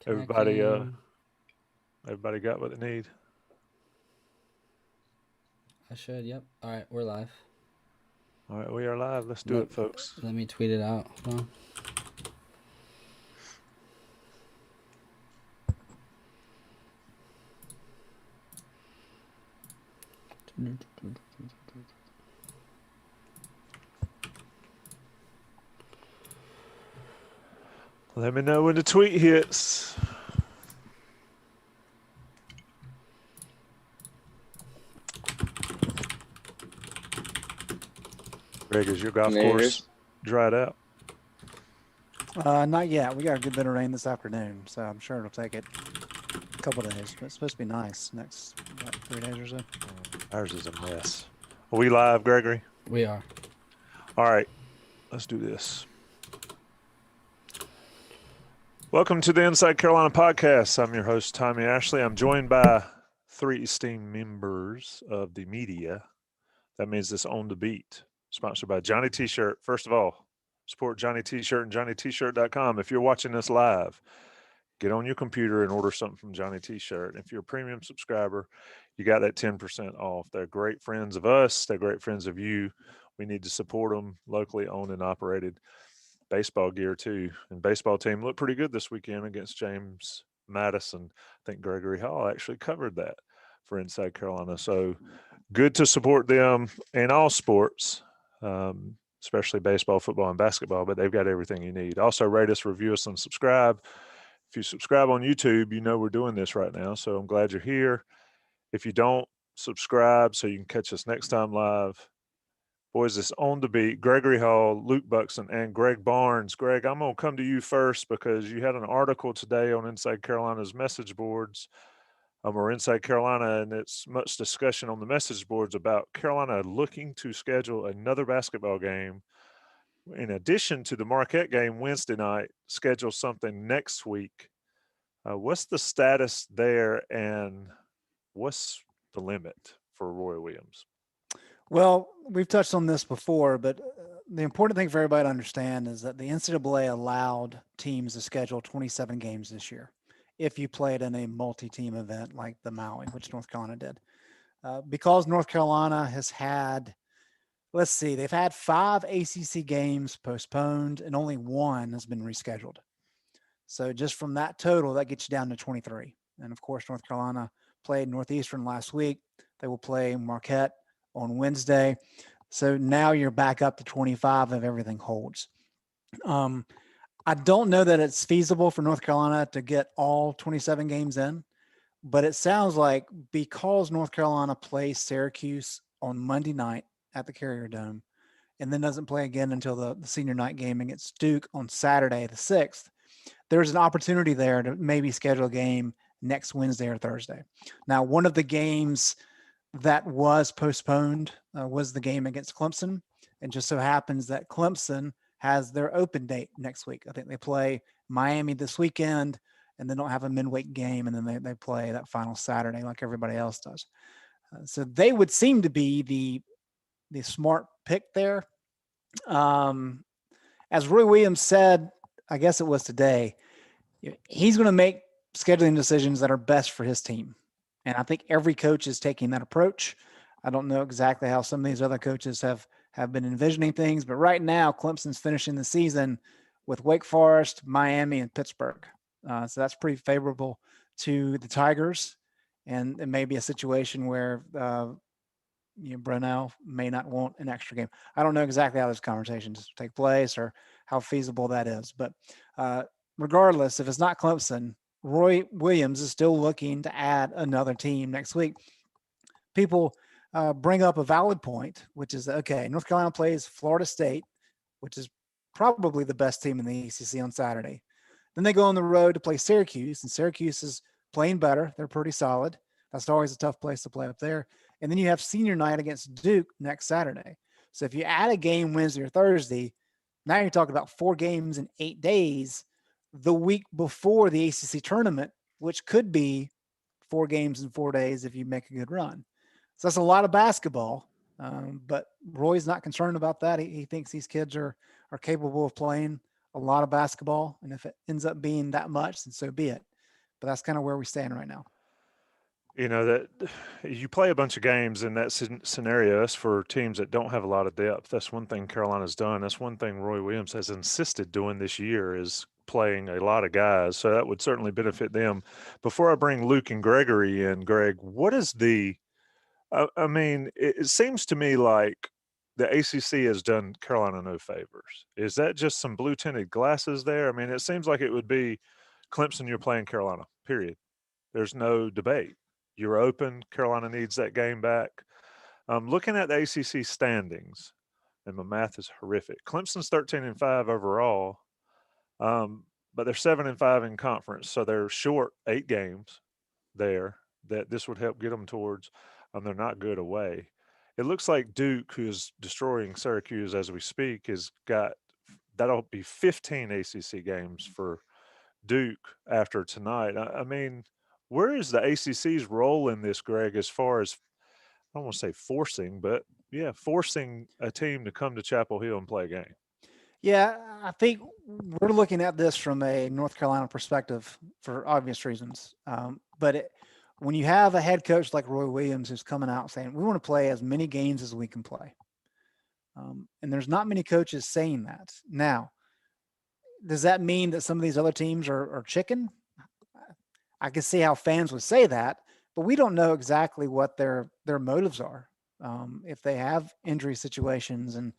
Everybody, Checking. everybody got what they need. I should. Yep. All right, we're live. All right, we are live. Let's do Let it, folks. Let me tweet it out. Hold on. Let me know when the tweet hits. Greg, is your golf course dried out? Not yet. We got a good bit of rain this afternoon, so I'm sure it'll take it a couple of days. But it's supposed to be nice next 3 days or so. Ours is a mess. Are we live, Gregory? We are. All right, let's do this. Welcome to the Inside Carolina podcast. I'm your host, Tommy Ashley. I'm joined by three esteemed members of the media. That means this On the Beat, sponsored by Johnny T-Shirt. First of all, support Johnny T-Shirt and JohnnyT-Shirt.com. If you're watching this live, get on your computer and order something from Johnny T-Shirt. If you're a premium subscriber, you got that 10% off. They're great friends of us. They're great friends of you. We need to support them, locally owned and operated. Baseball gear too, and baseball team looked pretty good this weekend against James Madison. I think Gregory Hall actually covered that for Inside Carolina. So good to support them in all sports, especially baseball, football, and basketball, but they've got everything you need. Also rate us, review us, and subscribe. If you subscribe on YouTube, you know we're doing this right now, so I'm glad you're here. If you don't, subscribe so you can catch us next time live. Boys, it's On the Beat. Gregory Hall, Luke Buxton, and Greg Barnes. Greg, I'm going to come to you first because you had an article today on Inside Carolina's message boards, or Inside Carolina, and it's much discussion on the message boards about Carolina looking to schedule another basketball game. In addition to the Marquette game Wednesday night, schedule something next week. What's the status there, and what's the limit for Roy Williams? Well, we've touched on this before, but the important thing for everybody to understand is that the NCAA allowed teams to schedule 27 games this year if you played in a multi-team event like the Maui, which North Carolina did. Because North Carolina has had, they've had 5 ACC games postponed and only 1 has been rescheduled. So just from that total, that gets you down to 23. And of course, North Carolina played Northeastern last week. They will play Marquette on Wednesday. So now you're back up to 25 if everything holds. I don't know that it's feasible for North Carolina to get all 27 games in, but it sounds like because North Carolina plays Syracuse on Monday night at the Carrier Dome and then doesn't play again until the senior night game against Duke on Saturday the 6th, there's an opportunity there to maybe schedule a game next Wednesday or Thursday. Now, one of the games that was postponed was the game against Clemson. And just so happens that Clemson has their open date next week. I think they play Miami this weekend and they don't have a midweek game. And then they play that final Saturday like everybody else does. So they would seem to be the smart pick there. As Roy Williams said, I guess it was today, he's going to make scheduling decisions that are best for his team. And I think every coach is taking that approach. I don't know exactly how some of these other coaches have been envisioning things, but right now Clemson's finishing the season with Wake Forest, Miami, and Pittsburgh. So that's pretty favorable to the Tigers. And it may be a situation where Brunel may not want an extra game. I don't know exactly how those conversations take place or how feasible that is. But regardless, if it's not Clemson, Roy Williams is still looking to add another team next week. People bring up a valid point, which is, okay, North Carolina plays Florida State, which is probably the best team in the ACC on Saturday. Then they go on the road to play Syracuse, and Syracuse is playing better. They're pretty solid. That's always a tough place to play up there. And then you have senior night against Duke next Saturday. So if you add a game Wednesday or Thursday, now you're talking about 4 games in 8 days the week before the ACC tournament, which could be 4 games in 4 days if you make a good run. So that's a lot of basketball, but Roy's not concerned about that. He thinks these kids are capable of playing a lot of basketball, and if it ends up being that much, then so be it. But that's kind of where we stand right now. That you play a bunch of games in that scenario. That's for teams that don't have a lot of depth. That's one thing Carolina's done. That's one thing Roy Williams has insisted doing this year is playing a lot of guys. So that would certainly benefit them. Before I bring Luke and Gregory in, Greg, what is I mean, it seems to me like the ACC has done Carolina no favors. Is that just some blue tinted glasses there? I mean, it seems like it would be Clemson, you're playing Carolina, period. There's no debate. You're open. Carolina needs that game back. Looking at the ACC standings, and my math is horrific. Clemson's 13-5 overall, but they're 7-5 in conference, so they're short 8 games there that this would help get them towards. They're not good away. It looks like Duke, who is destroying Syracuse as we speak, has got that'll be 15 ACC games for Duke after tonight. I mean, where is the ACC's role in this, Greg, as far as, I don't want to say forcing, but yeah, forcing a team to come to Chapel Hill and play a game? Yeah, I think we're looking at this from a North Carolina perspective for obvious reasons. When you have a head coach like Roy Williams who's coming out saying, we want to play as many games as we can play. And there's not many coaches saying that. Now, does that mean that some of these other teams are chicken? I can see how fans would say that, but we don't know exactly what their motives are. If they have injury situations and,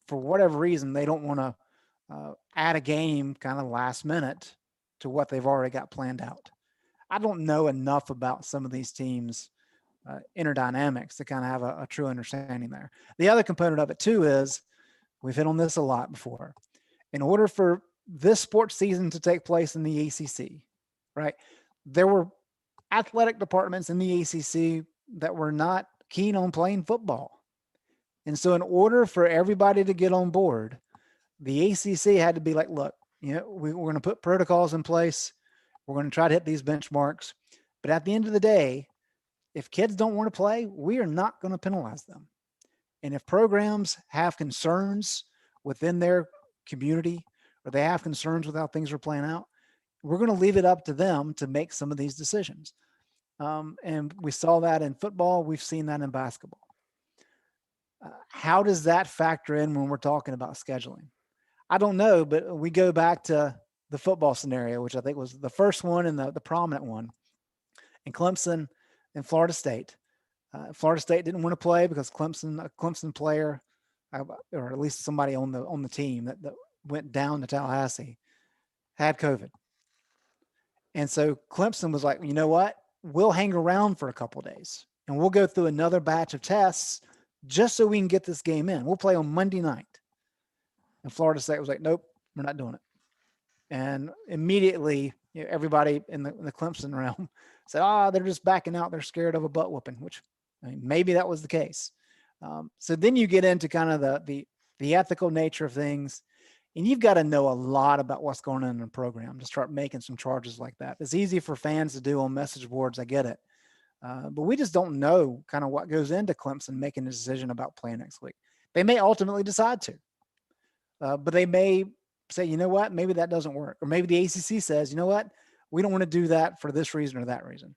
for whatever reason, they don't want to add a game kind of last minute to what they've already got planned out. I don't know enough about some of these teams' inner dynamics to kind of have a true understanding there. The other component of it too is, we've hit on this a lot before. In order for this sports season to take place in the ACC, right, there were athletic departments in the ACC that were not keen on playing football. And so in order for everybody to get on board, the ACC had to be like, look, we're going to put protocols in place. We're going to try to hit these benchmarks. But at the end of the day, if kids don't want to play, we are not going to penalize them. And if programs have concerns within their community, or they have concerns with how things are playing out, we're going to leave it up to them to make some of these decisions. And we saw that in football. We've seen that in basketball. How does that factor in when we're talking about scheduling? I don't know, but we go back to the football scenario, which I think was the first one and the prominent one, in Clemson and Florida State. Florida State didn't want to play because a Clemson player, or at least somebody on the team that went down to Tallahassee, had COVID. And so Clemson was like, you know what? We'll hang around for a couple of days and we'll go through another batch of tests just so we can get this game in. We'll play on Monday night. And Florida State was like, nope, we're not doing it. And immediately, everybody in the Clemson realm said, they're just backing out. They're scared of a butt whooping, which, I mean, maybe that was the case. So then you get into kind of the ethical nature of things, and you've got to know a lot about what's going on in the program to start making some charges like that. It's easy for fans to do on message boards. I get it. But we just don't know kind of what goes into Clemson making a decision about playing next week. They may ultimately decide to, but they may say, you know what, maybe that doesn't work. Or maybe the ACC says, you know what, we don't want to do that for this reason or that reason.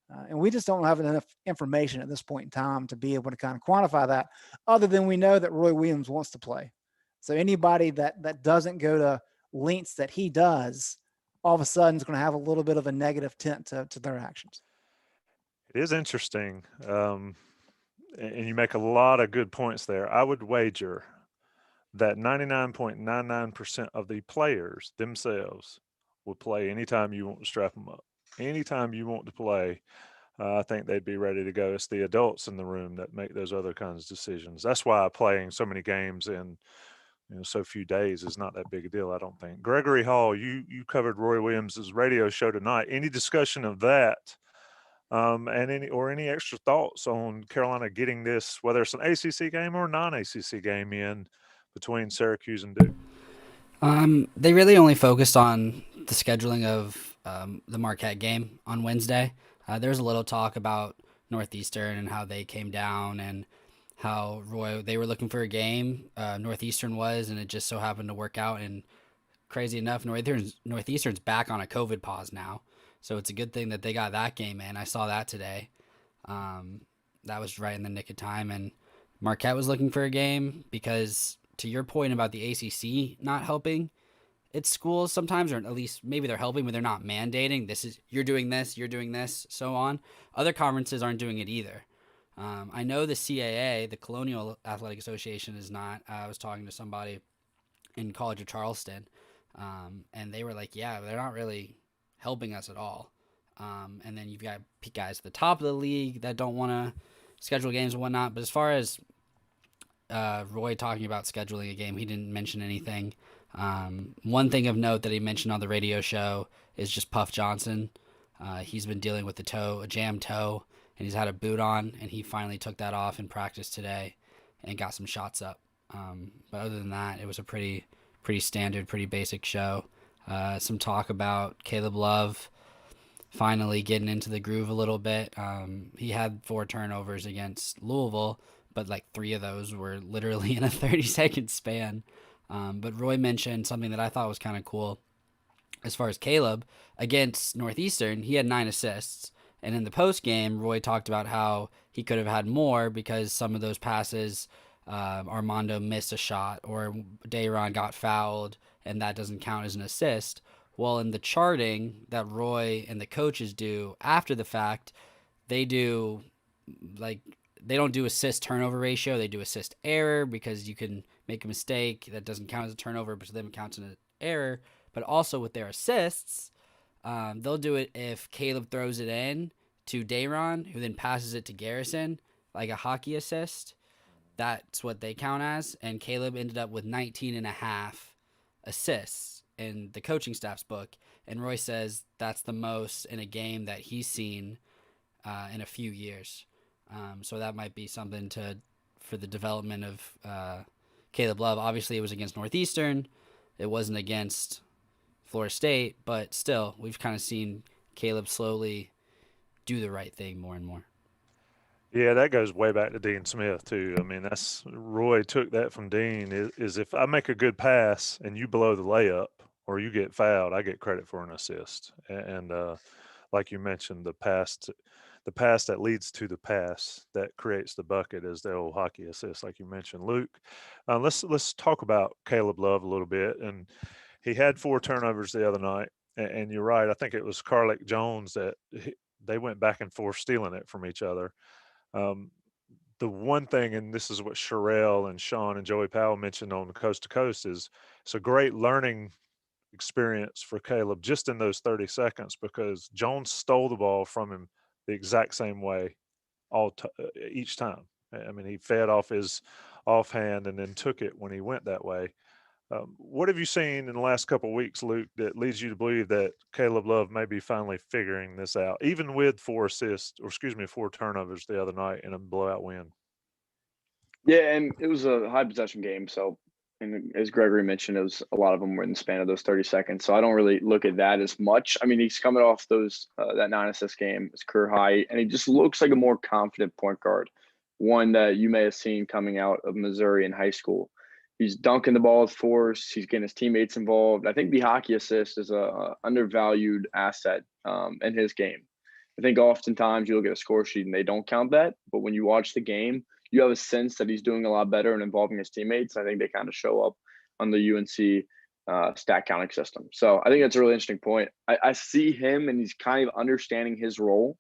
And we just don't have enough information at this point in time to be able to kind of quantify that, other than we know that Roy Williams wants to play. So anybody that doesn't go to lengths that he does, all of a sudden is going to have a little bit of a negative tint to their actions. It is interesting. And you make a lot of good points there. I would wager that 99.99% of the players themselves will play anytime you want to strap them up. Anytime you want to play, I think they'd be ready to go. It's the adults in the room that make those other kinds of decisions. That's why playing so many games in so few days is not that big a deal, I don't think. Gregory Hall, you covered Roy Williams' radio show tonight. Any discussion of that? And any extra thoughts on Carolina getting this, whether it's an ACC game or a non-ACC game, in between Syracuse and Duke? They really only focused on the scheduling of the Marquette game on Wednesday. There was a little talk about Northeastern and how they came down and how they were looking for a game. Northeastern was, and it just so happened to work out. And crazy enough, Northeastern's back on a COVID pause now. So it's a good thing that they got that game in. I saw that today. That was right in the nick of time. And Marquette was looking for a game because, to your point about the ACC not helping its schools sometimes, or at least maybe they're helping, but they're not mandating you're doing this, so on. Other conferences aren't doing it either. I know the CAA, the Colonial Athletic Association, is not. I was talking to somebody in College of Charleston, and they were like, yeah, they're not really helping us at all. And then you've got guys at the top of the league that don't want to schedule games and whatnot. But as far as Roy talking about scheduling a game, he didn't mention anything. One thing of note that he mentioned on the radio show is just Puff Johnson. He's been dealing with a jammed toe, and he's had a boot on, and he finally took that off in practice today and got some shots up. But other than that, it was a pretty standard, pretty basic show. Some talk about Caleb Love finally getting into the groove a little bit. He had 4 turnovers against Louisville, but like 3 of those were literally in a 30-second span. But Roy mentioned something that I thought was kind of cool. As far as Caleb, against Northeastern, he had 9 assists. And in the post game, Roy talked about how he could have had more because some of those passes, Armando missed a shot or Dayron got fouled, and that doesn't count as an assist. Well, in the charting that Roy and the coaches do after the fact, they don't do assist turnover ratio. They do assist error because you can make a mistake that doesn't count as a turnover, but to them it counts as an error. But also with their assists, they'll do it if Caleb throws it in to Dayron, who then passes it to Garrison, like a hockey assist. That's what they count as. And Caleb ended up with 19 and a half assists in the coaching staff's book. And Roy says that's the most in a game that he's seen in a few years. So that might be something for the development of Caleb Love. Obviously, it was against Northeastern. It wasn't against Florida State, but still, we've kind of seen Caleb slowly do the right thing more and more. Yeah, that goes way back to Dean Smith too. I mean, that's Roy took that from Dean. Is if I make a good pass and you blow the layup or you get fouled, I get credit for an assist. And like you mentioned, the pass that leads to the pass that creates the bucket is the old hockey assist, like you mentioned, Luke. Let's talk about Caleb Love a little bit. And he had 4 turnovers the other night, and you're right. I think it was Carlick Jones that they went back and forth stealing it from each other. The one thing, and this is what Sherelle and Sean and Joey Powell mentioned on the Coast to Coast, is it's a great learning experience for Caleb just in those 30 seconds because Jones stole the ball from him the exact same way each time. I mean, he fed off his offhand and then took it when he went that way. What have you seen in the last couple of weeks, Luke, that leads you to believe that Caleb Love may be finally figuring this out, even with 4 turnovers the other night in a blowout win? Yeah, and it was a high possession game. So, and as Gregory mentioned, it was a lot of them were in the span of those 30 seconds. So I don't really look at that as much. I mean, he's coming off that 9 assist game, his career high, and he just looks like a more confident point guard, one that you may have seen coming out of Missouri in high school. He's dunking the ball with force. He's getting his teammates involved. I think the hockey assist is a undervalued asset in his game. I think oftentimes you look at a score sheet and they don't count that, but when you watch the game, you have a sense that he's doing a lot better and involving his teammates. I think they kind of show up on the UNC stat counting system. So I think that's a really interesting point. I see him and he's kind of understanding his role.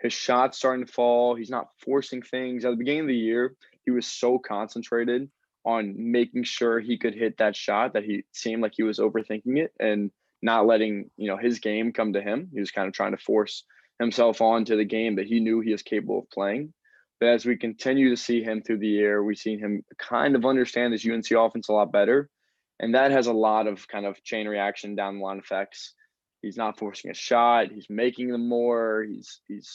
His shot's starting to fall. He's not forcing things. At the beginning of the year, he was so concentrated on making sure he could hit that shot that he seemed like he was overthinking it and not letting, his game come to him. He was kind of trying to force himself onto the game that he knew he is capable of playing. But as we continue to see him through the year, we've seen him kind of understand this UNC offense a lot better. And that has a lot of kind of chain reaction down the line effects. He's not forcing a shot. He's making them more. He's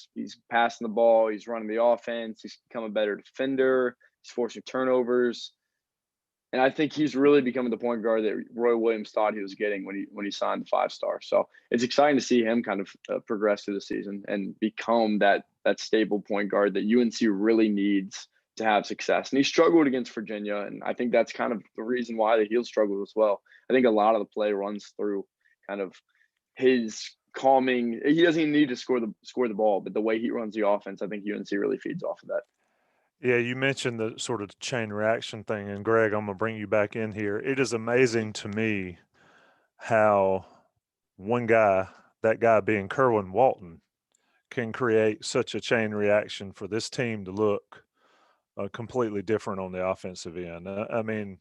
passing the ball. He's running the offense. He's become a better defender. He's forcing turnovers. And I think he's really becoming the point guard that Roy Williams thought he was getting when he signed the 5-star. So it's exciting to see him kind of progress through the season and become that stable point guard that UNC really needs to have success. And he struggled against Virginia, and I think that's kind of the reason why he'll struggle as well. I think a lot of the play runs through kind of his calming. He doesn't even need to score the ball, but the way he runs the offense, I think UNC really feeds off of that. Yeah, you mentioned the sort of chain reaction thing, and Greg, I'm going to bring you back in here. It is amazing to me how one guy, that guy being Kerwin Walton, can create such a chain reaction for this team to look completely different on the offensive end. I mean,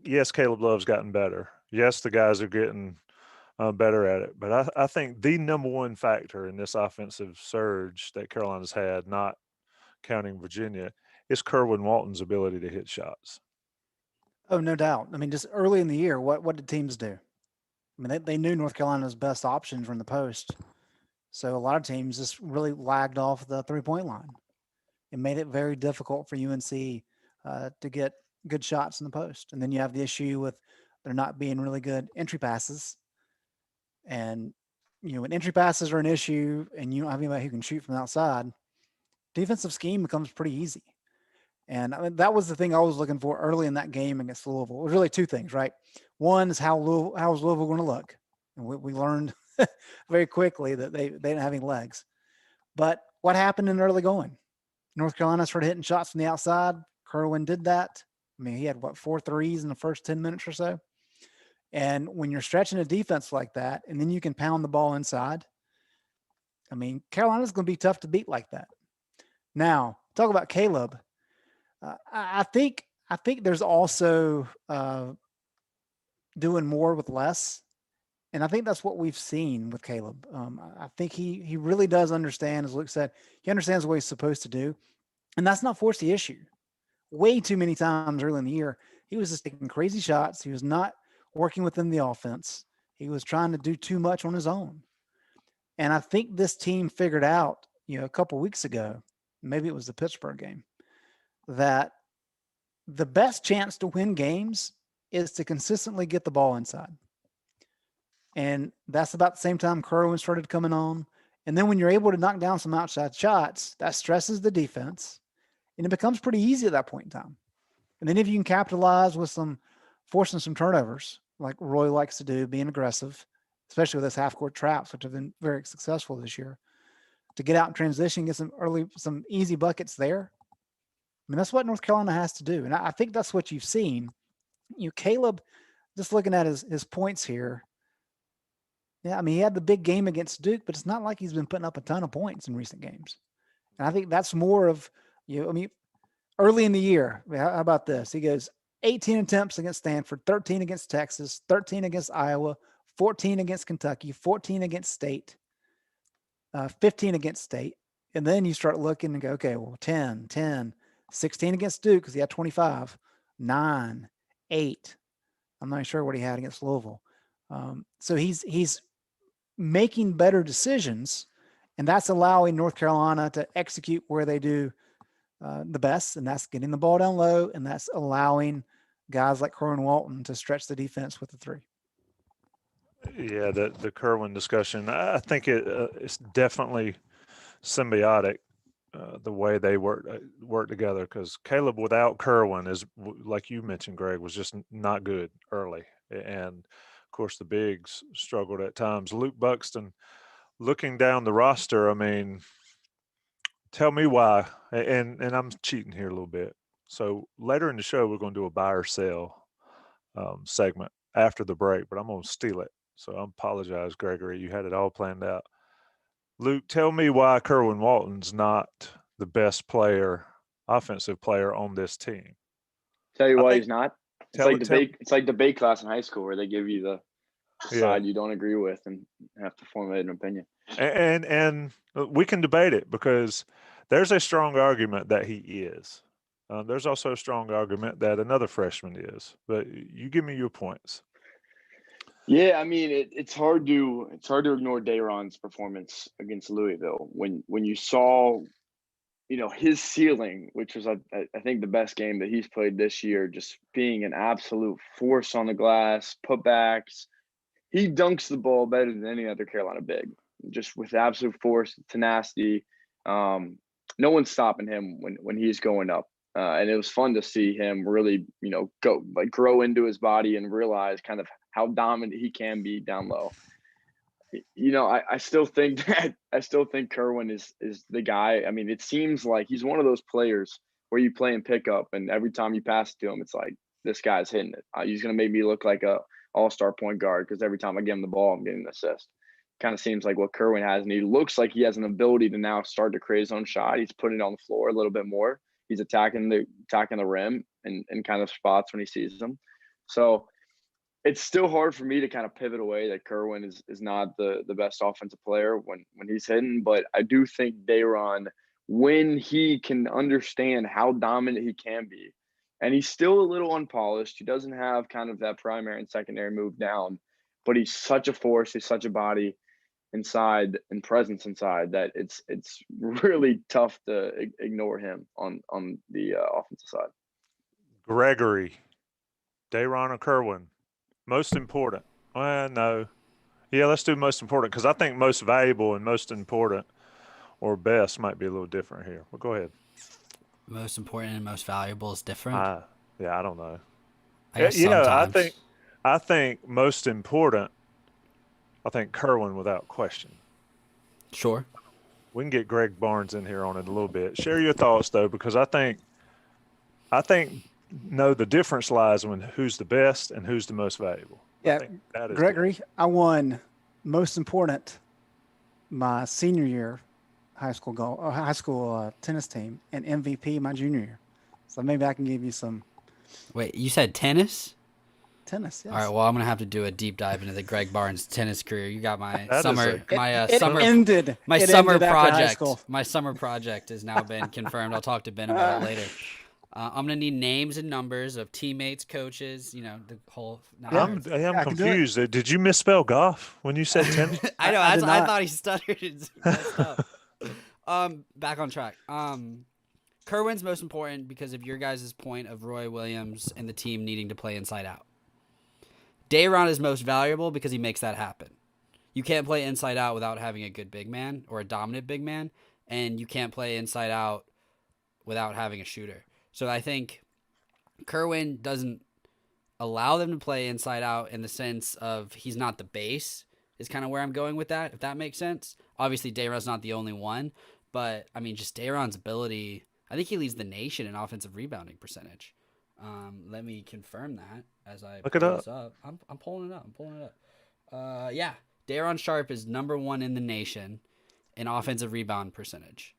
yes, Caleb Love's gotten better. Yes, the guys are getting better at it. But I think the number one factor in this offensive surge that Carolina's had, not counting Virginia, is Kerwin Walton's ability to hit shots. Oh, no doubt. I mean, just early in the year, what did teams do? I mean, they knew North Carolina's best options were in the post. So a lot of teams just really lagged off the 3-point line. It made it very difficult for UNC to get good shots in the post. And then you have the issue with there not being really good entry passes. And, when entry passes are an issue and you don't have anybody who can shoot from the outside, defensive scheme becomes pretty easy. And I mean, that was the thing I was looking for early in that game against Louisville. It was really two things, right? One is how is Louisville going to look? And we learned very quickly that they didn't have any legs. But what happened in early going? North Carolina started hitting shots from the outside. Kerwin did that. I mean, he had 4 threes in the first 10 minutes or so. And when you're stretching a defense like that, and then you can pound the ball inside, I mean, Carolina's going to be tough to beat like that. Now, talk about Caleb. I think there's also doing more with less. And I think that's what we've seen with Caleb. I think he really does understand, as Luke said, he understands what he's supposed to do. And that's not forced the issue. Way too many times early in the year, he was just taking crazy shots. He was not working within the offense. He was trying to do too much on his own. And I think this team figured out, a couple weeks ago, maybe it was the Pittsburgh game, that the best chance to win games is to consistently get the ball inside. And that's about the same time Kerwin started coming on. And then when you're able to knock down some outside shots, that stresses the defense. And it becomes pretty easy at that point in time. And then if you can capitalize with forcing some turnovers, like Roy likes to do, being aggressive, especially with his half-court traps, which have been very successful this year, to get out in transition, get some easy buckets there. I mean, that's what North Carolina has to do. And I think that's what you've seen. Caleb, just looking at his points here, yeah, I mean, he had the big game against Duke, but it's not like he's been putting up a ton of points in recent games. And I think that's more of, early in the year, how about this? He goes 18 attempts against Stanford, 13 against Texas, 13 against Iowa, 14 against Kentucky, 14 against State, 15 against State. And then you start looking and go, okay, well, 10, 16 against Duke because he had 25, 9, 8. I'm not sure what he had against Louisville. So he's making better decisions, and that's allowing North Carolina to execute where they do the best, and that's getting the ball down low, and that's allowing guys like Kerwin Walton to stretch the defense with the 3. Yeah, the Kerwin discussion, I think it's definitely symbiotic, the way they work together, because Caleb without Kerwin is, like you mentioned, Greg, was just not good early. And, of course, the bigs struggled at times. Luke Buxton, looking down the roster, I mean, tell me why, and I'm cheating here a little bit. So later in the show, we're going to do a buy or sell segment after the break, but I'm going to steal it. So I apologize, Gregory. You had it all planned out. Luke, tell me why Kerwin Walton's not the best offensive player on this team. Tell you why he's not. It's like debate class in high school where they give you the side you don't agree with and have to formulate an opinion. And we can debate it because there's a strong argument that he is. There's also a strong argument that another freshman is. But you give me your points. Yeah, I mean, it's hard to ignore Dayron's performance against Louisville when you saw, his ceiling, which was I think the best game that he's played this year, just being an absolute force on the glass, putbacks. He dunks the ball better than any other Carolina big, just with absolute force, tenacity. No one's stopping him when he's going up. And it was fun to see him really, grow into his body and realize kind of how dominant he can be down low. I still think Kerwin is the guy. I mean, it seems like he's one of those players where you play in pickup, and every time you pass it to him, it's like this guy's hitting it. He's gonna make me look like a all-star point guard because every time I give him the ball, I'm getting an assist. Kind of seems like what Kerwin has, and he looks like he has an ability to now start to create his own shot. He's putting it on the floor a little bit more. He's attacking the rim and kind of spots when he sees them. So it's still hard for me to kind of pivot away that Kerwin is not the best offensive player when he's hitting, but I do think Day'Ron, when he can understand how dominant he can be, and he's still a little unpolished. He doesn't have kind of that primary and secondary move down, but he's such a force. He's such a body inside and presence inside that it's really tough to ignore him on the offensive side. Gregory, Day'Ron or Kerwin? Most important. Well, no. Yeah, let's do most important because I think most valuable and most important or best might be a little different here. Well, go ahead. Most important and most valuable is different. Yeah, I don't know. I guess I think most important. I think Kerwin without question. Sure. We can get Greg Barnes in here on it a little bit. Share your thoughts though, because I think the difference lies in who's the best and who's the most valuable. Yeah, Gregory, I won most important my senior year high school tennis team and MVP my junior year. So maybe I can give you some. Wait, you said tennis? Tennis, yes. All right, well, I'm gonna have to do a deep dive into the Greg Barnes tennis career. You got my That summer, is It summer, ended. my It summer ended after high project. school. My summer project has now been confirmed. I'll talk to Ben about it later. I'm gonna need names and numbers of teammates, coaches. You know, the whole. I'm I can do it. confused. Did you misspell golf when you said tennis? I know. I did I not. thought he stuttered. And messed up. Back on track. Kerwin's most important because of your guys' point of Roy Williams and the team needing to play inside out. Day'Ron is most valuable because he makes that happen. You can't play inside out without having a good big man or a dominant big man, and you can't play inside out without having a shooter. So I think Kerwin doesn't allow them to play inside out in the sense of he's not the base is kind of where I'm going with that, if that makes sense. Obviously, Day'Ron's not the only one, but, I mean, just Day'Ron's ability, I think he leads the nation in offensive rebounding percentage. Let me confirm that as I Look pull it up. this up. I'm pulling it up. Yeah, Day'Ron Sharpe is number 1 in the nation in offensive rebound percentage.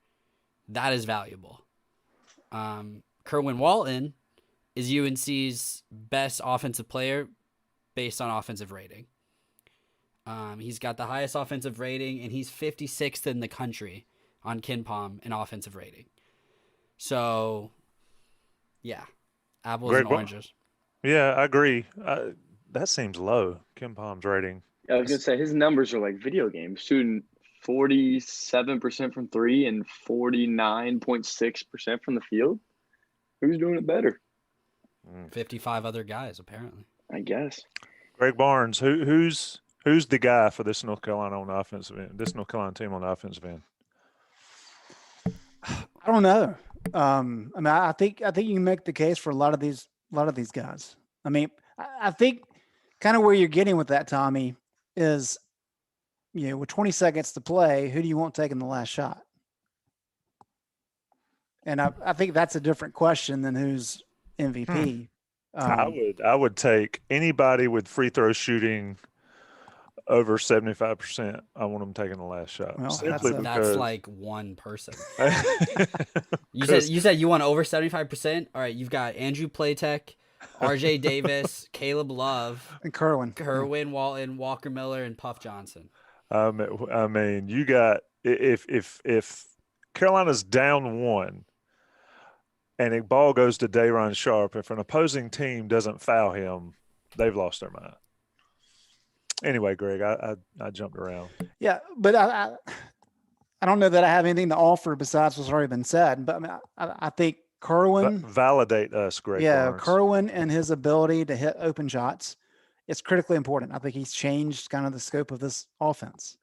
That is valuable. Kerwin Walton is UNC's best offensive player based on offensive rating. He's got the highest offensive rating, and he's 56th in the country on KenPom in offensive rating. So, yeah, apples and oranges. Yeah, I agree. That seems low. KenPom's rating. Yeah, I was gonna say his numbers are like video games, shooting 47% from three and 49.6% from the field. Who's doing it better? 55 other guys, apparently. I guess. Greg Barnes, who's the guy for this North Carolina on the offensive end? This North Carolina team on the offensive end. I don't know. I mean, I think you can make the case for a lot of these guys. I mean, I think kind of where you're getting with that, Tommy, is, you know, with 20 seconds to play, who do you want taking the last shot? And I think that's a different question than who's MVP. I would take anybody with free throw shooting over 75%. I want them taking the last shot. Well, that's like one person. You said you want over 75%. All right, you've got Andrew Platek, RJ Davis, Caleb Love, and Kerwin Walton, Walker Miller, and Puff Johnson. I mean, you got if Carolina's down 1 and a ball goes to Day'Ron Sharpe, if an opposing team doesn't foul him, they've lost their mind. Anyway, Greg, I jumped around. Yeah, but I don't know that I have anything to offer besides what's already been said. But I mean, I think Kerwin validate us, Greg. Yeah, Barnes. Kerwin and his ability to hit open shots, it's critically important. I think he's changed kind of the scope of this offense.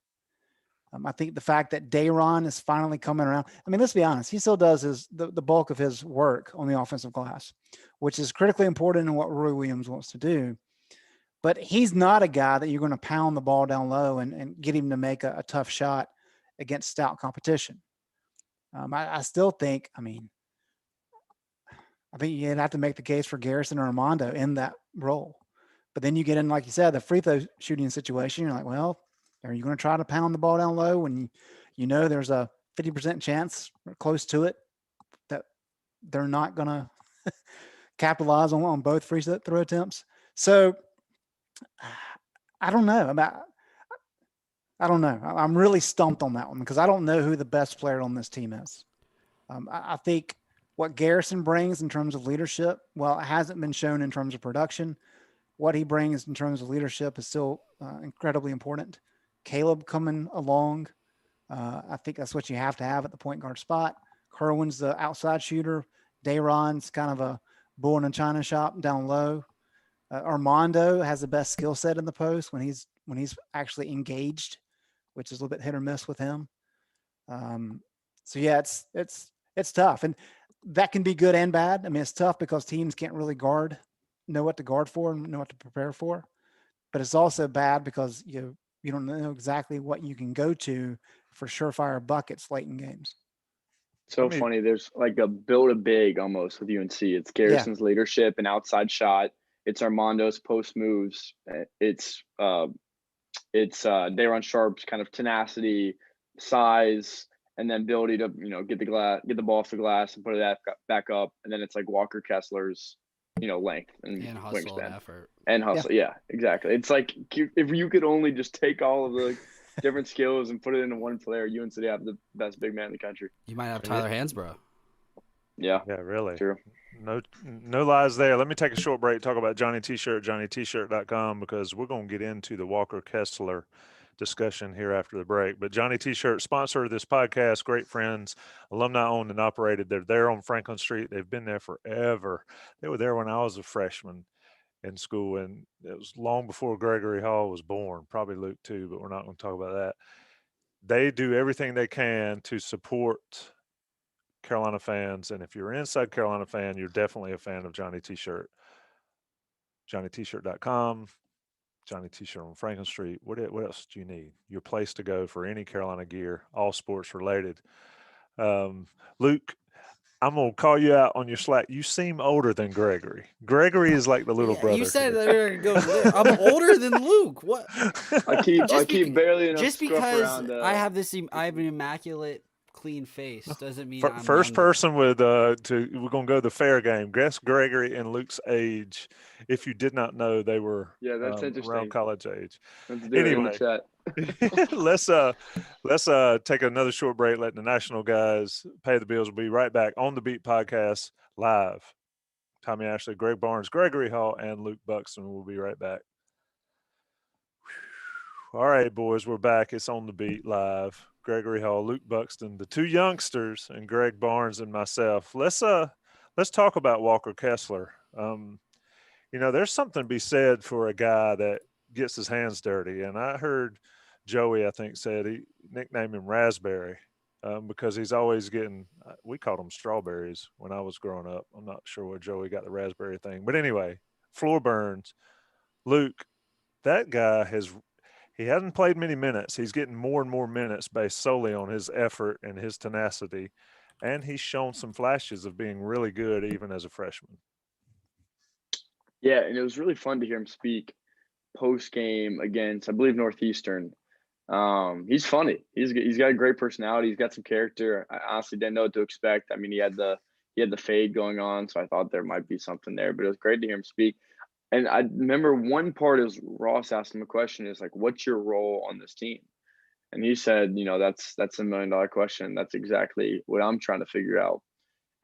I think the fact that Day'Ron is finally coming around. I mean, let's be honest. He still does the bulk of his work on the offensive glass, which is critically important in what Roy Williams wants to do. but he's not a guy that you're going to pound the ball down low and get him to make a tough shot against stout competition. I still think, I think you'd have to make the case for Garrison or Armando in that role. But then you get in, like you said, the free throw shooting situation. You're like, well, are you going to try to pound the ball down low when you know there's a 50% chance or close to it that they're not going to capitalize on both free throw attempts? So I don't know. I don't know. I'm really stumped on that one because I don't know who the best player on this team is. I think what Garrison brings in terms of leadership, well, it hasn't been shown in terms of production. What he brings in terms of leadership is still incredibly important. Caleb coming along, I think that's what you have to have at the point guard spot. Kerwin's the outside shooter. Dayron's kind of a bull in a china shop down low. Armando has the best skill set in the post when he's actually engaged, which is a little bit hit or miss with him. So yeah, it's tough, and that can be good and bad. I mean, it's tough because teams can't really know what to guard for and know what to prepare for, but it's also bad because you don't know exactly what you can go to for surefire buckets late in games. So funny. There's like a build a big almost with UNC. It's Garrison's leadership and outside shot. It's Armando's post moves. It's Dayron Sharp's kind of tenacity, size, and then ability to get the ball off the glass and put it back up. And then it's like Walker Kessler's length and hustle wingspan and effort and hustle. Yeah, exactly. It's like if you could only just take all of the different skills and put it into one player, UNC would have the best big man in the country. You might have Tyler Hansbrough. Yeah, really. True. No lies there. Let me take a short break, talk about Johnny T-Shirt, johnnytshirt.com, because we're going to get into the Walker Kessler discussion here after the break. But Johnny T-Shirt, sponsor of this podcast, great friends, alumni owned and operated. They're there on Franklin Street. They've been there forever. They were there when I was a freshman in school, and it was long before Gregory Hall was born, probably Luke too, but we're not going to talk about that. They do everything they can to support Carolina fans, and if you're an inside Carolina fan, you're definitely a fan of Johnny T-Shirt. johnnytshirt.com, Johnny T-Shirt on Franklin Street. What else do you need? Your place to go for any Carolina gear, all sports related. Luke, I'm going to call you out on your Slack. You seem older than Gregory. Gregory is like the little brother. You said that we were going to go. I'm older than Luke. What? I keep barely enough just scruff because around, I have an immaculate clean face doesn't mean I'm first younger. person with we're going to go the fair game. Guess Gregory and Luke's age if you did not know they were that's interesting. around college age. Let's do it in the chat. let's take another short break, let the national guys pay the bills. We'll be right back on the Beat Podcast live. Tommy Ashley, Greg Barnes, Gregory Hall, and Luke Buxton. We'll be right back. All right, boys, we're back. It's on the Beat live. Gregory Hall, Luke Buxton, the two youngsters, and Greg Barnes and myself. Let's talk about Walker Kessler. There's something to be said for a guy that gets his hands dirty. And I heard Joey, I think, said he nicknamed him Raspberry because he's always getting – we called him strawberries when I was growing up. I'm not sure where Joey got the raspberry thing. But anyway, floor burns. Luke, that guy he hasn't played many minutes. He's getting more and more minutes based solely on his effort and his tenacity. And he's shown some flashes of being really good even as a freshman. Yeah, and it was really fun to hear him speak post-game against, I believe, Northeastern. He's funny. He's got a great personality. He's got some character. I honestly didn't know what to expect. I mean, he had the fade going on, so I thought there might be something there. But it was great to hear him speak. And I remember one part is Ross asked him a question, is like, what's your role on this team? And he said, that's $1 million question. That's exactly what I'm trying to figure out.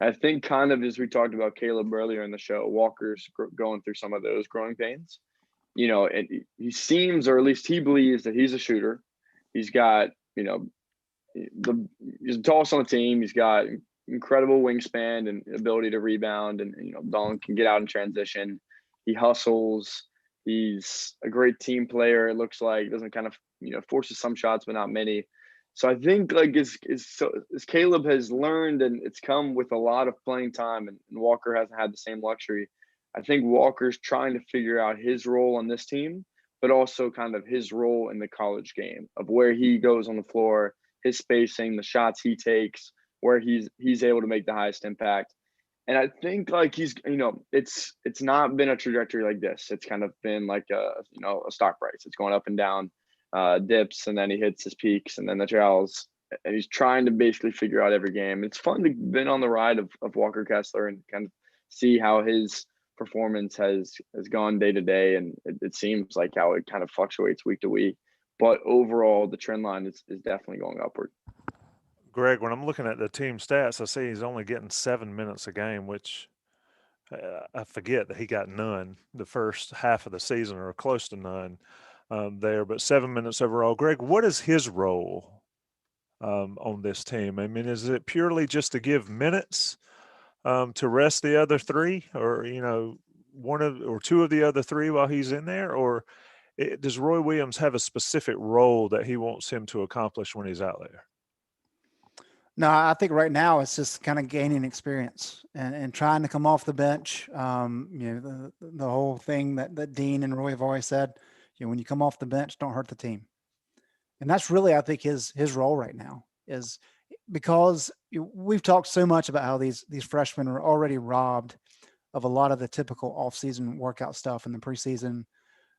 I think kind of as we talked about Caleb earlier in the show, Walker's going through some of those growing pains. And he seems, or at least he believes, that he's a shooter. He's got, he's the tallest on the team. He's got incredible wingspan and ability to rebound, and Dolan can get out in transition. He hustles. He's a great team player. It looks like doesn't kind of forces some shots, but not many. So I think like as Caleb has learned, and it's come with a lot of playing time, and Walker hasn't had the same luxury. I think Walker's trying to figure out his role on this team, but also kind of his role in the college game of where he goes on the floor, his spacing, the shots he takes, where he's able to make the highest impact. And I think like it's not been a trajectory like this. It's kind of been like a stock price. It's going up and down, dips, and then he hits his peaks and then the trails. And he's trying to basically figure out every game. It's fun to been on the ride of Walker Kessler and kind of see how his performance has gone day to day. And it seems like how it kind of fluctuates week to week. But overall, the trend line is definitely going upward. Greg, when I'm looking at the team stats, I see he's only getting 7 minutes a game, which I forget that he got none the first half of the season or close to none there, but 7 minutes overall. Greg, what is his role on this team? I mean, is it purely just to give minutes to rest the other three, or one of or two of the other three while he's in there, or does Roy Williams have a specific role that he wants him to accomplish when he's out there? No, I think right now it's just kind of gaining experience and trying to come off the bench. The whole thing that Dean and Roy have always said, when you come off the bench, don't hurt the team. And that's really, I think, his role right now is because we've talked so much about how these freshmen are already robbed of a lot of the typical offseason workout stuff in the preseason,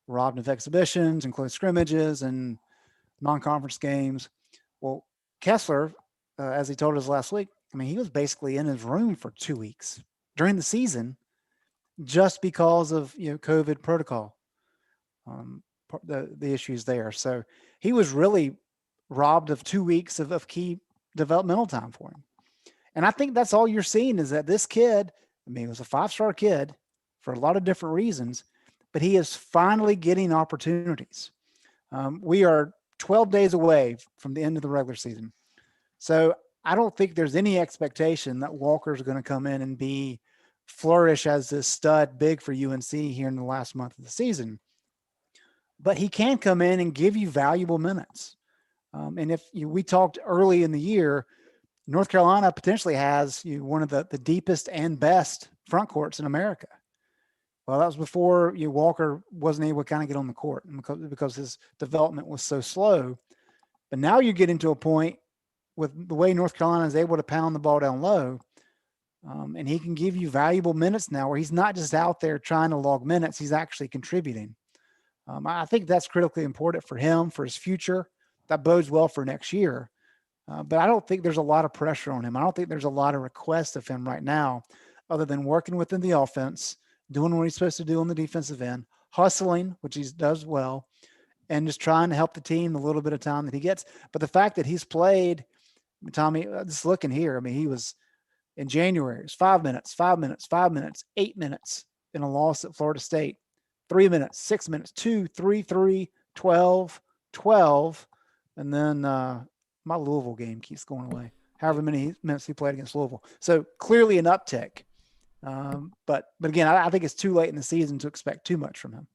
robbed of exhibitions and close scrimmages and non-conference games. Well, Kessler, as he told us last week, I mean, he was basically in his room for 2 weeks during the season just because of COVID protocol, the issues there. So he was really robbed of 2 weeks of key developmental time for him. And I think that's all you're seeing is that this kid, I mean, he was a 5-star kid for a lot of different reasons, but he is finally getting opportunities. We are 12 days away from the end of the regular season. So I don't think there's any expectation that Walker's going to come in and flourish as this stud big for UNC here in the last month of the season. But he can come in and give you valuable minutes. And if we talked early in the year, North Carolina potentially has one of the deepest and best front courts in America. Well, that was before Walker wasn't able to kind of get on the court because his development was so slow. But now you're getting to a point with the way North Carolina is able to pound the ball down low, and he can give you valuable minutes now where he's not just out there trying to log minutes, he's actually contributing. I think that's critically important for him, for his future. That bodes well for next year. But I don't think there's a lot of pressure on him. I don't think there's a lot of requests of him right now other than working within the offense, doing what he's supposed to do on the defensive end, hustling, which he does well, and just trying to help the team the little bit of time that he gets. But the fact that he's played, Tommy, just looking here, I mean, he was in January, it was 5 minutes, 5 minutes, 5 minutes, 8 minutes in a loss at Florida State, 3 minutes, 6 minutes, 2, 3, 3, 12, 12. And then my Louisville game keeps going away, however many minutes he played against Louisville. So clearly an uptick. But again, I think it's too late in the season to expect too much from him.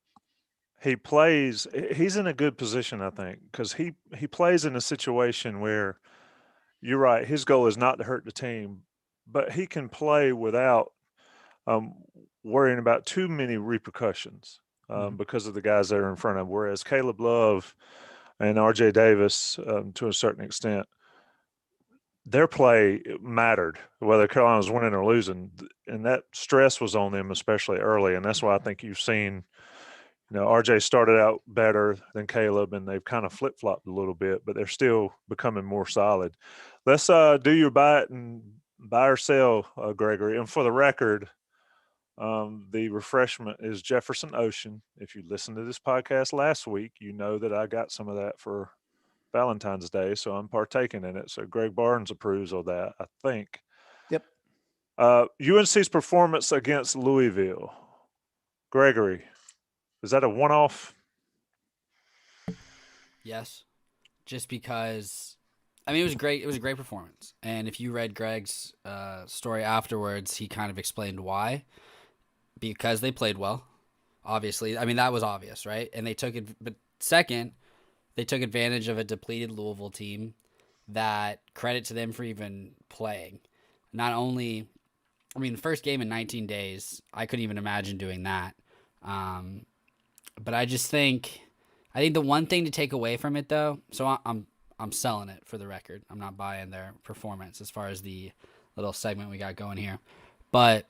He's in a good position, I think, because he plays in a situation where you're right. His goal is not to hurt the team, but he can play without worrying about too many repercussions because of the guys that are in front of him. Whereas Caleb Love and RJ Davis, to a certain extent, their play mattered, whether Carolina was winning or losing. And that stress was on them, especially early. And that's why I think you've seen, RJ started out better than Caleb, and they've kind of flip-flopped a little bit, but they're still becoming more solid. Let's do your buy or sell, Gregory. And for the record, the refreshment is Jefferson Ocean. If you listened to this podcast last week, you know that I got some of that for Valentine's Day, so I'm partaking in it. So Greg Barnes approves of that, I think. Yep. UNC's performance against Louisville. Gregory, is that a one-off? Yes, just because, I mean, it was great. It was a great performance. And if you read Greg's story afterwards, he kind of explained why. Because they played well, obviously. I mean, that was obvious, right? And they took it. But second, they took advantage of a depleted Louisville team that, credit to them for even playing. Not only I mean, the first game in 19 days, I couldn't even imagine doing that. But I think the one thing to take away from it, though, so I'm selling it for the record. I'm not buying their performance as far as the little segment we got going here. But,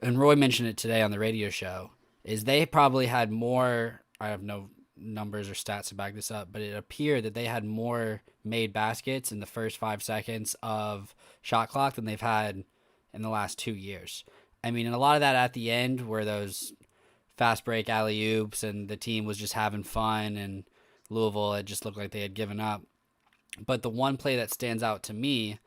and Roy mentioned it today on the radio show, is they probably had more, I have no numbers or stats to back this up, but it appeared that they had more made baskets in the first 5 seconds of shot clock than they've had in the last 2 years. I mean, and a lot of that at the end were those fast break alley-oops and the team was just having fun and Louisville, it just looked like they had given up. But the one play that stands out to me,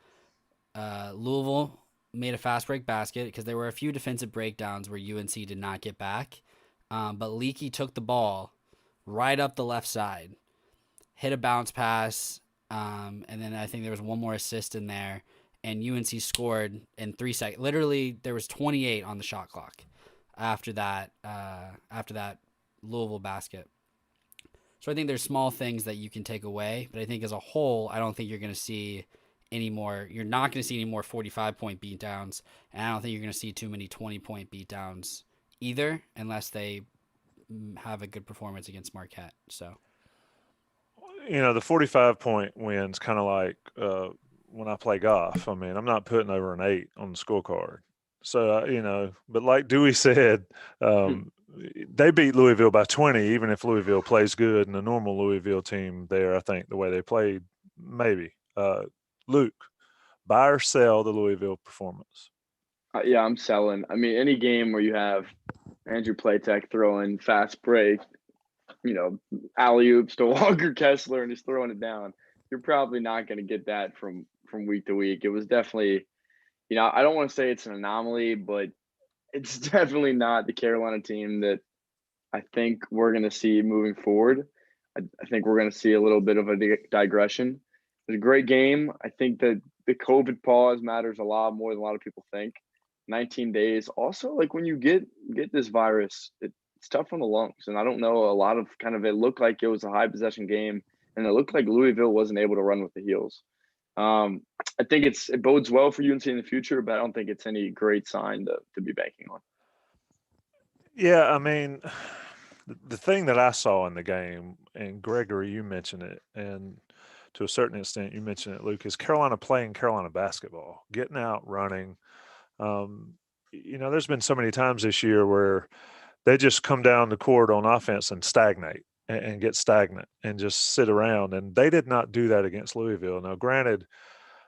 Louisville made a fast break basket because there were a few defensive breakdowns where UNC did not get back. But Leaky took the ball right up the left side, hit a bounce pass, and then I think there was one more assist in there, and UNC scored in 3 seconds. Literally, there was 28 on the shot clock after that Louisville basket. So I think there's small things that you can take away, but I think as a whole, I don't think you're going to see any more. You're not going to see any more 45-point beatdowns, and I don't think you're going to see too many 20-point beatdowns either, unless they have a good performance against Marquette. So, the 45-point wins kind of like when I play golf. I mean, I'm not putting over an 8 on the scorecard. So, but like Dewey said, they beat Louisville by 20, even if Louisville plays good, and the normal Louisville team there, I think the way they played, maybe. Luke, buy or sell the Louisville performance? Yeah, I'm selling. I mean, any game where you have Andrew Platek throwing fast break, alley-oops to Walker Kessler and he's throwing it down, you're probably not going to get that from week to week. It was definitely, I don't want to say it's an anomaly, but it's definitely not the Carolina team that I think we're going to see moving forward. I think we're going to see a little bit of a digression. It was a great game. I think that the COVID pause matters a lot more than a lot of people think. 19 days. Also, like when you get this virus, it's tough on the lungs. And I don't know, a lot of it looked like it was a high possession game, and it looked like Louisville wasn't able to run with the heels. I think it bodes well for UNC in the future, but I don't think it's any great sign to be banking on. Yeah, I mean, the thing that I saw in the game, and Gregory, you mentioned it, and to a certain extent you mentioned it, Luke, is Carolina playing Carolina basketball, getting out, running. There's been so many times this year where they just come down the court on offense and stagnate and get stagnant and just sit around. And they did not do that against Louisville. Now, granted,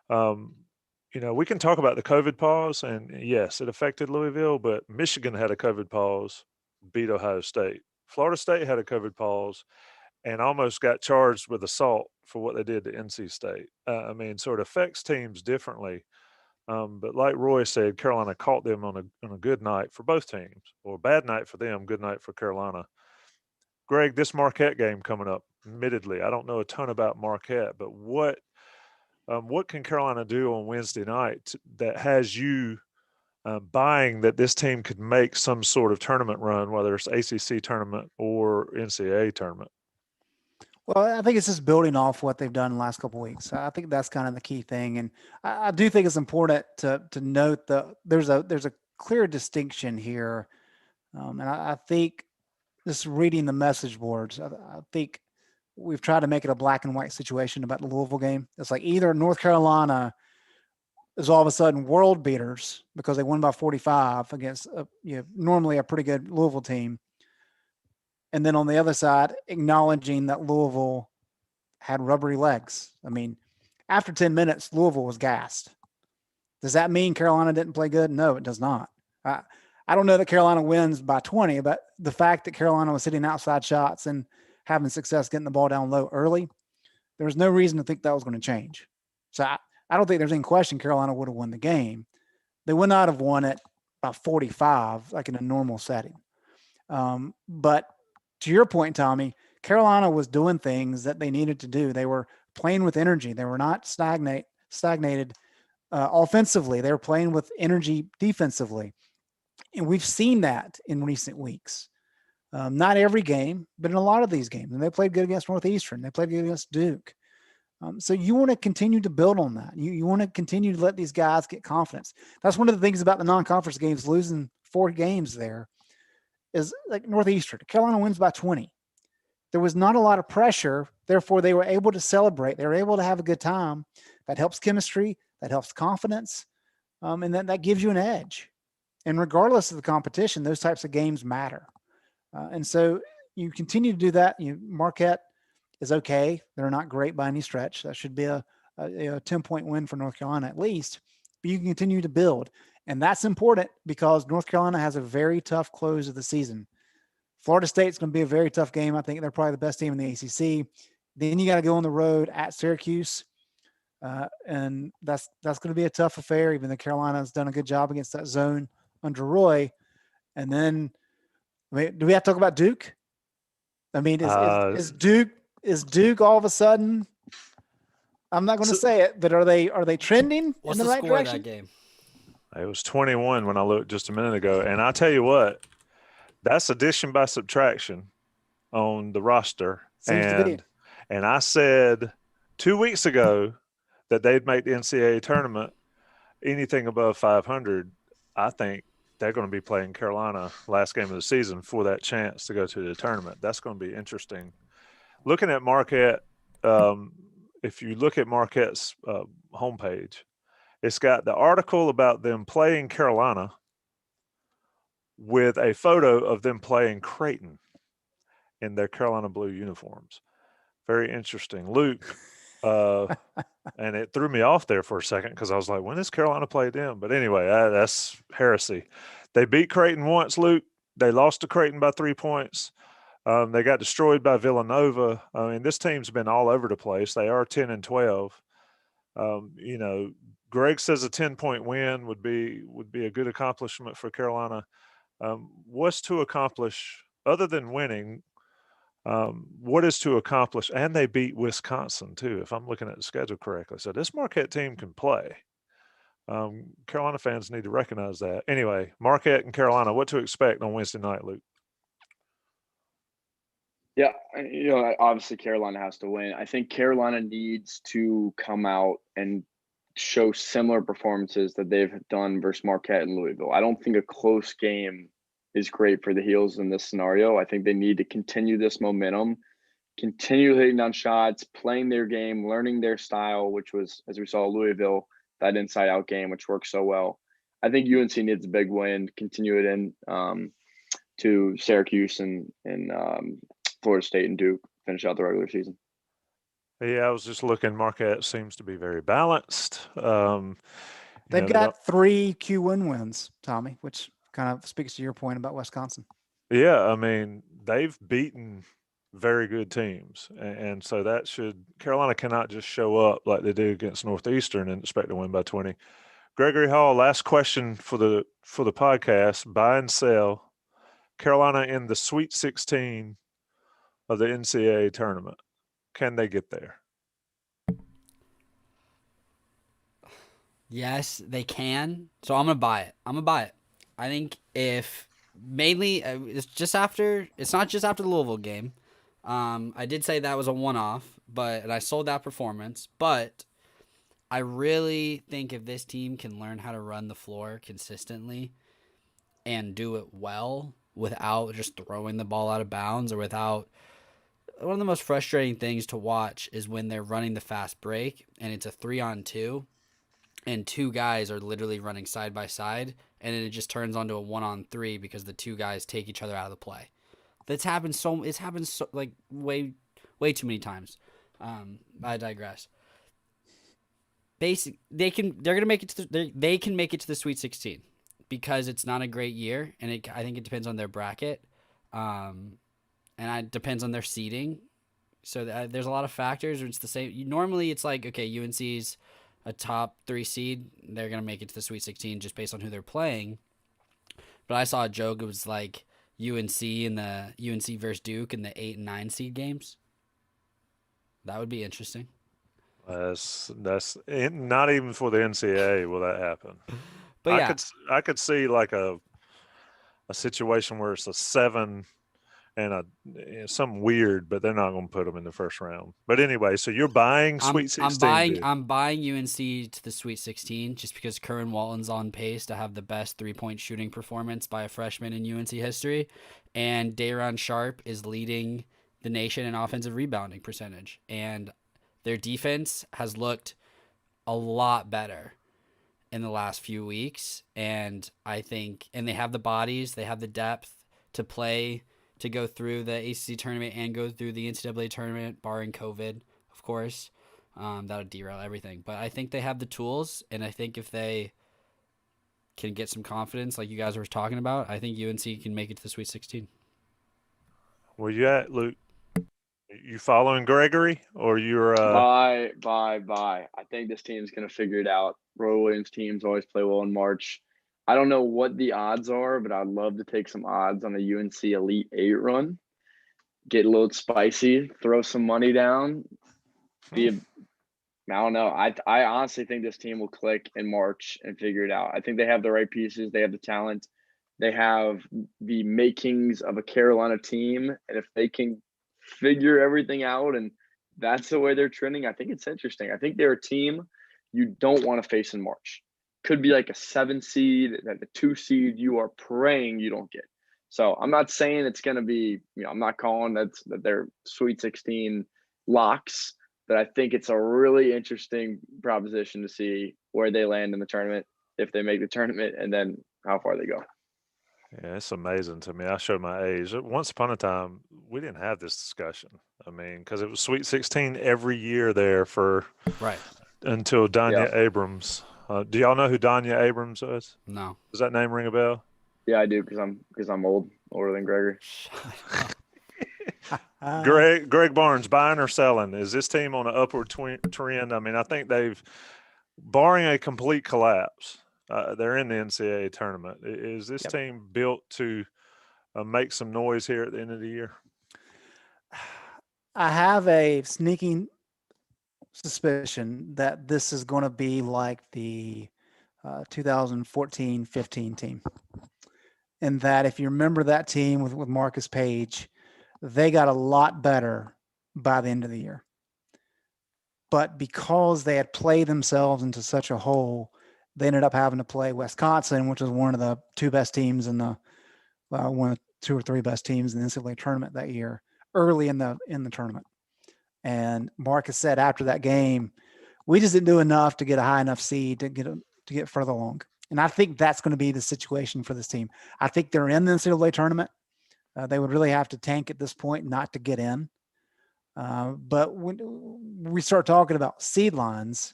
we can talk about the COVID pause, and yes, it affected Louisville, but Michigan had a COVID pause, beat Ohio State. Florida State had a COVID pause and almost got charged with assault for what they did to NC State. So it affects teams differently. But like Roy said, Carolina caught them on a good night for both teams, or a bad night for them, good night for Carolina. Greg, this Marquette game coming up, admittedly, I don't know a ton about Marquette, but what can Carolina do on Wednesday night that has you buying that this team could make some sort of tournament run, whether it's ACC tournament or NCAA tournament? Well, I think it's just building off what they've done in the last couple of weeks. I think that's kind of the key thing, and I do think it's important to note that there's a clear distinction here, and I think just reading the message boards, I think we've tried to make it a black and white situation about the Louisville game. It's like either North Carolina is all of a sudden world beaters because they won by 45 against normally a pretty good Louisville team. And then on the other side, acknowledging that Louisville had rubbery legs. I mean, after 10 minutes, Louisville was gassed. Does that mean Carolina didn't play good? No, it does not. I don't know that Carolina wins by 20, but the fact that Carolina was hitting outside shots and having success getting the ball down low early, there was no reason to think that was going to change. So I don't think there's any question Carolina would have won the game. They would not have won it by 45, like in a normal setting. But to your point, Tommy, Carolina was doing things that they needed to do. They were playing with energy. They were not stagnated offensively. They were playing with energy defensively. And we've seen that in recent weeks. Not every game, but in a lot of these games. And they played good against Northeastern. They played good against Duke. So you want to continue to build on that. You want to continue to let these guys get confidence. That's one of the things about the non-conference games, losing 4 games there is like Northeastern. Carolina wins by 20. There was not a lot of pressure. Therefore, they were able to celebrate. They were able to have a good time. That helps chemistry. That helps confidence. And that gives you an edge. And regardless of the competition, those types of games matter. And so you continue to do that. Marquette is okay. They're not great by any stretch. That should be a 10-point win for North Carolina at least. But you can continue to build. And that's important because North Carolina has a very tough close of the season. Florida State's going to be a very tough game. I think they're probably the best team in the ACC. Then you got to go on the road at Syracuse. And that's going to be a tough affair, even though Carolina's done a good job against that zone under Roy. And then, do we have to talk about Duke? I mean, is Duke all of a sudden? I'm not going to say it, but are they trending What's in the the right score direction? of that game? It was 21 when I looked just a minute ago. And I'll tell you what, that's addition by subtraction on the roster. Seems to be. And I said 2 weeks ago that they'd make the NCAA tournament anything above 500. I think they're going to be playing Carolina last game of the season for that chance to go to the tournament. That's going to be interesting. Looking at Marquette, if you look at Marquette's homepage, it's got the article about them playing Carolina with a photo of them playing Creighton in their Carolina blue uniforms. Very interesting. Luke, and it threw me off there for a second because I was like, when does Carolina play them? But anyway, that's heresy. They beat Creighton once, Luke. They lost to Creighton by 3 points. They got destroyed by Villanova. I mean, this team's been all over the place. They are 10-12. Greg says a 10-point win would be a good accomplishment for Carolina. What's to accomplish other than winning? What is to accomplish? And they beat Wisconsin too, if I'm looking at the schedule correctly. So this Marquette team can play. Carolina fans need to recognize that. Anyway, Marquette and Carolina, what to expect on Wednesday night, Luke? Yeah, obviously Carolina has to win. I think Carolina needs to come out and show similar performances that they've done versus Marquette and Louisville. I don't think a close game is great for the Heels in this scenario. I think they need to continue this momentum, continue hitting down shots, playing their game, learning their style, which was, as we saw Louisville, that inside-out game, which worked so well. I think UNC needs a big win, continue it in to Syracuse and Florida State and Duke, finish out the regular season. Yeah, I was just looking. Marquette seems to be very balanced. They've got 3 Q1 wins, Tommy, which kind of speaks to your point about Wisconsin. Yeah, I mean, they've beaten very good teams. And so Carolina cannot just show up like they do against Northeastern and expect to win by 20. Gregory Hall, last question for the podcast. Buy and sell Carolina in the Sweet 16 of the NCAA tournament. Can they get there? Yes, they can. So I'm going to buy it. I think if mainly it's not just after the Louisville game. I did say that was a one-off, and I sold that performance, but I really think if this team can learn how to run the floor consistently and do it well without just throwing the ball out of bounds or without – one of the most frustrating things to watch is when they're running the fast break and it's a 3-on-2 and 2 guys are literally running side by side and it just turns onto a 1-on-3 because the 2 guys take each other out of the play. It's happened so like way too many times. I digress. They can make it to the Sweet 16 because it's not a great year and I think it depends on their bracket. And it depends on their seeding. So there's a lot of factors. It's the same. Normally, it's like, okay, UNC's a top 3 seed. They're going to make it to the Sweet 16 just based on who they're playing. But I saw a joke. It was like UNC versus Duke in the 8 and 9 seed games. That would be interesting. That's not even for the NCAA will that happen. But yeah, I could see like a situation where it's a 7 and something weird, but they're not going to put them in the first round. But anyway, so you're buying Sweet 16. I'm buying UNC to the Sweet 16 just because Curran Walton's on pace to have the best 3-point shooting performance by a freshman in UNC history, and Day'Ron Sharp is leading the nation in offensive rebounding percentage, and their defense has looked a lot better in the last few weeks, and I think, and they have the bodies, they have the depth to play, to go through the ACC tournament and go through the NCAA tournament, barring COVID, of course. That would derail everything. But I think they have the tools, and I think if they can get some confidence, like you guys were talking about, I think UNC can make it to the Sweet 16. Where you at, Luke? You following Gregory, or you're Bye. I think this team's gonna figure it out. Roy Williams teams always play well in March. I don't know what the odds are, but I'd love to take some odds on a UNC Elite 8 run. Get a little spicy, throw some money down. I don't know. I honestly think this team will click in March and figure it out. I think they have the right pieces. They have the talent. They have the makings of a Carolina team. And if they can figure everything out and that's the way they're trending, I think it's interesting. I think they're a team you don't want to face in March. Could be like a 7 seed, that the 2 seed you are praying you don't get. So I'm not saying it's going to be, I'm not calling that they're Sweet 16 locks, but I think it's a really interesting proposition to see where they land in the tournament, if they make the tournament, and then how far they go. Yeah, it's amazing to me. I showed my age. Once upon a time, we didn't have this discussion. I mean, because it was Sweet 16 every year there until Danya Abrams. Do y'all know who Danya Abrams was? No. Does that name ring a bell? Yeah, I do, because I'm older than Gregory. Greg Barnes, buying or selling? Is this team on an upward trend? I mean, I think barring a complete collapse, they're in the NCAA tournament. Is this team built to make some noise here at the end of the year? I have a sneaking suspicion that this is going to be like the 2014-15 team. And that if you remember that team with Marcus Page, they got a lot better by the end of the year. But because they had played themselves into such a hole, they ended up having to play Wisconsin, which was one of the 2 best teams in the one of the 2 or 3 best teams in the NCAA tournament that year, early in the tournament. And Marcus said after that game, we just didn't do enough to get a high enough seed to get further along. And I think that's going to be the situation for this team. I think they're in the NCAA tournament. They would really have to tank at this point not to get in. But when we start talking about seed lines,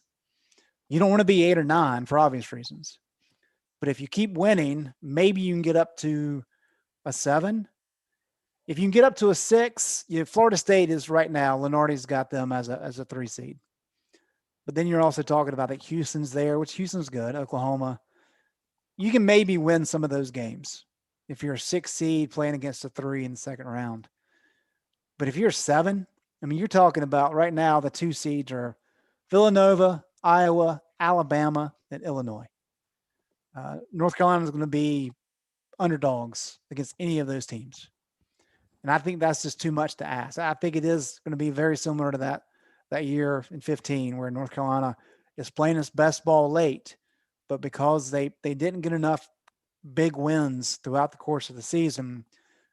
you don't want to be 8 or 9 for obvious reasons. But if you keep winning, maybe you can get up to a 7. If you can get up to a 6, Florida State is right now, Lenardi's got them as a 3 seed. But then you're also talking about that Houston's there, which Houston's good, Oklahoma. You can maybe win some of those games if you're a 6 seed playing against a 3 in the second round. But if you're 7, I mean, you're talking about right now the 2 seeds are Villanova, Iowa, Alabama, and Illinois. North Carolina is going to be underdogs against any of those teams. And I think that's just too much to ask. I think it is going to be very similar to that year in 15 where North Carolina is playing its best ball late, but because they didn't get enough big wins throughout the course of the season,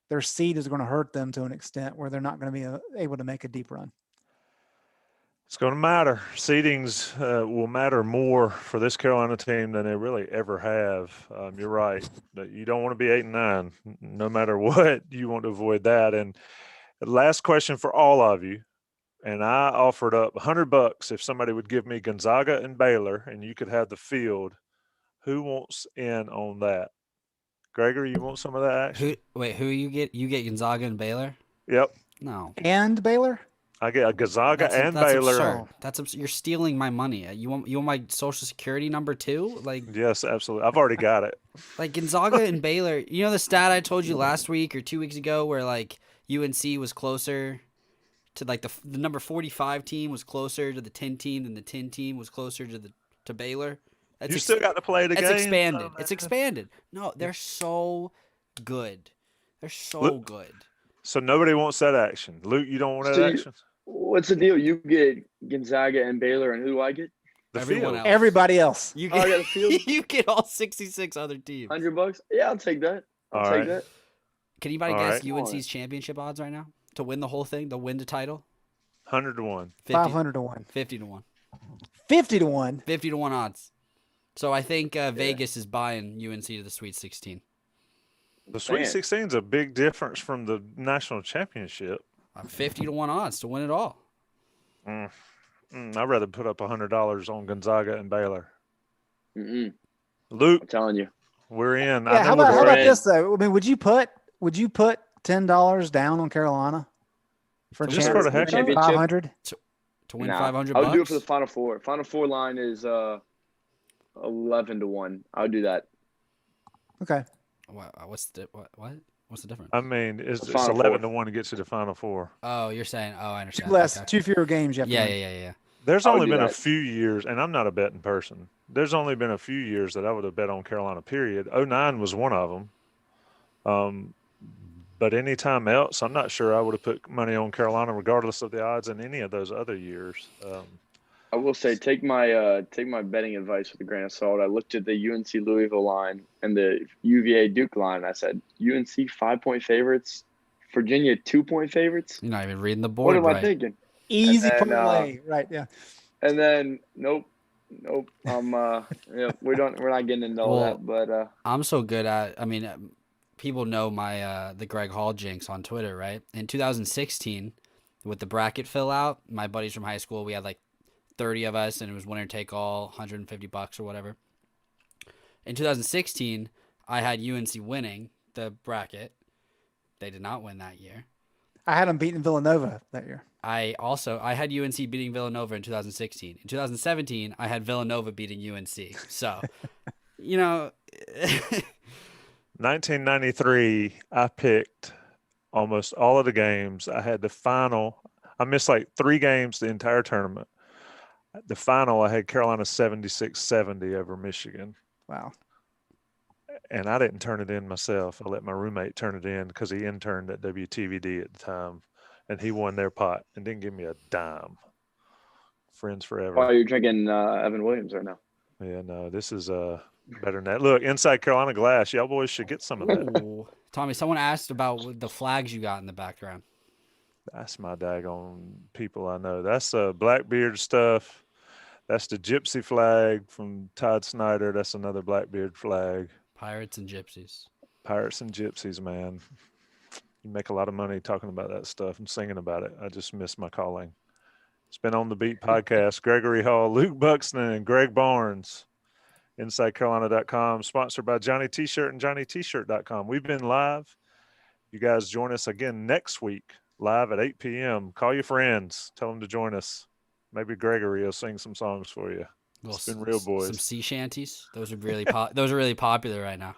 their seed is going to hurt them to an extent where they're not going to be able to make a deep run. It's going to matter. Seedings will matter more for this Carolina team than they really ever have. You're right. You don't want to be 8 and 9, no matter what. You want to avoid that. And the last question for all of you, and I offered up $100 if somebody would give me Gonzaga and Baylor, and you could have the field. Who wants in on that? Gregory, you want some of that action? Who you get? You get Gonzaga and Baylor? Yep. No. And Baylor? I get a Gonzaga and that's Baylor. Absurd. You're stealing my money. You want my social security number too? Yes, absolutely. I've already got it. Gonzaga and Baylor. You know the stat I told you last week or 2 weeks ago, where UNC was closer to the number 45 team was closer to the 10 team than the 10 team was closer to Baylor. You still got to play the game. It's expanded. It's expanded. No, they're so good. They're so good. So nobody wants that action. Luke, you don't want So that you- action? What's the deal? You get Gonzaga and Baylor, and who do I get? The Everyone field. else. Everybody else. You Oh, I get, got a field? you get all 66 other teams. $100? Yeah, I'll take that. I'll All take right. that. Can anybody All guess right. UNC's championship odds right now to win the whole thing, to win the title? 100-1. 50, 500 to 1. 50 to 1. 50 to 1. 50 to 1 odds. So I think Vegas is buying UNC to the Sweet 16. The Sweet Man. 16 is a big difference from the national championship. 50 to 1 odds to win it all. I'd rather put up $100 on Gonzaga and Baylor. Mm-mm. Luke, I'm telling you. we're in. Yeah, how we're about in. this though? I mean, would you put $10 down on Carolina for Just for the heck of it. 500? To win Nah, 500 I would bucks? do it for the Final Four. Final Four line is 11 to 1. I would do that. Okay. What's the difference? I mean, it's Final 11 Four. to 1 to get to the Final Four. Oh, you're saying. Oh, I understand. Okay. Two fewer games you have to Yeah, win. yeah. There's I would only do been a that. few years, and I'm not a betting person. There's only been a few years that I would have bet on Carolina, period. 09 was one of them. But any time else, I'm not sure I would have put money on Carolina, regardless of the odds in any of those other years. I will say, take my betting advice with a grain of salt. I looked at the UNC Louisville line and the UVA Duke line. I said UNC 5-point favorites, Virginia 2-point favorits. You're not even reading the What board am I right. thinking? Easy And then, parlay. Right. Yeah. And then nope. Yeah, we're not getting into all Well, that. But I'm so good at. I mean, people know my the Greg Hall jinx on Twitter, right? In 2016, with the bracket fill out, my buddies from high school, we had like 30 of us, and it was winner take all, $150 or whatever. In 2016, I had UNC winning the bracket. They did not win that year. I had them beating Villanova that year. I had UNC beating Villanova in 2016. In 2017, I had Villanova beating UNC. So, 1993, I picked almost all of the games. I had the final. I missed like 3 games the entire tournament. The final, I had Carolina 76-70 over Michigan. Wow. And I didn't turn it in myself. I let my roommate turn it in because he interned at WTVD at the time. And he won their pot and didn't give me a dime. Friends forever. while you're drinking Evan Williams right now. Yeah, no, this is better than that. Look, Inside Carolina Glass. Y'all boys should get some of that. Ooh. Tommy, someone asked about the flags you got in the background. That's my daggone people I know. That's Blackbeard stuff. That's the Gypsy flag from Todd Snyder. That's another Blackbeard flag. Pirates and Gypsies. Pirates and Gypsies, man. You make a lot of money talking about that stuff and singing about it. I just miss my calling. It's been On the Beat podcast. Gregory Hall, Luke Buxton, and Greg Barnes. InsideCarolina.com, sponsored by Johnny T-Shirt and JohnnyT-Shirt.com. We've been live. You guys join us again next week, live at 8 p.m. Call your friends. Tell them to join us. Maybe Gregory will sing some songs for you. It's been real, boys. Some sea shanties. Those are really those are really popular right now.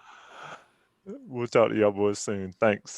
We'll talk to y'all boys soon. Thanks.